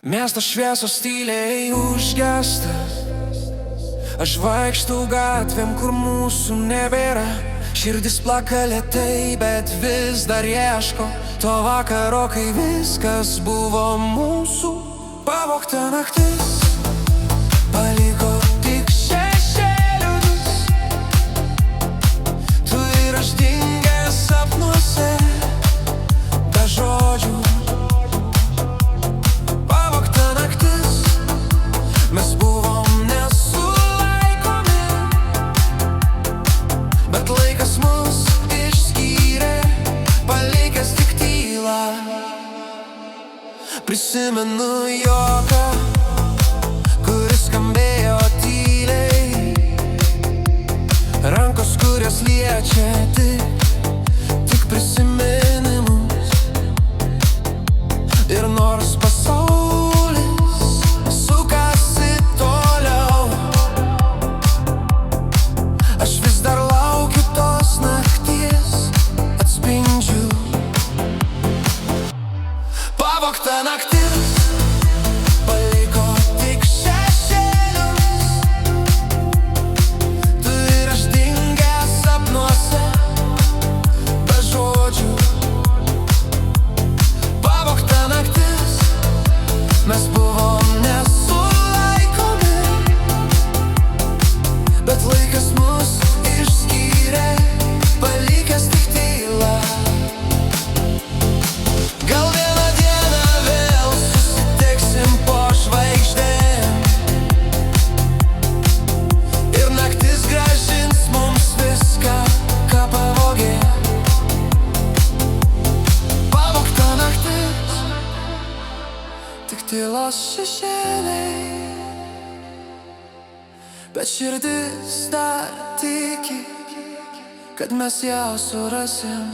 Miesto šviesos tyliai užgesta. Aš vaikštau gatvėm, kur mūsų nebėra. Širdis plaka lėtai, bet vis dar ieško to vakaro, kai viskas buvo mūsų. Pavogta naktis paliko tik šešėlius. Tu ir aš dingę sapnuose, be žodžių. Pavogta naktis, mes buvom nesulaikomi, bet laikas mus išskyrė, palikęs tik tylą. Prisimenu juoką, kuris skambėjo tyliai, rankos, kurios liečia tik prisiminimus. Ir nors pasaulis sukasi toliau, aš vis dar laukiu tos nakties atspindžių. Pavogta naktis paliko tik šešėlius. Tu ir aš dingę sapnuose, be žodžių. Pavogta naktis, mes buvom nesulaikomi, bet laikas mus išskyrė, palikęs tik tylą. Gal vieną dieną vėl susitiksim po žvaigždėm, ir naktis grąžins mums viską, ką pavogė. Pavogta naktis, tik tylos šešėliai, bet širdis dar tiki, kad mes ją surasim.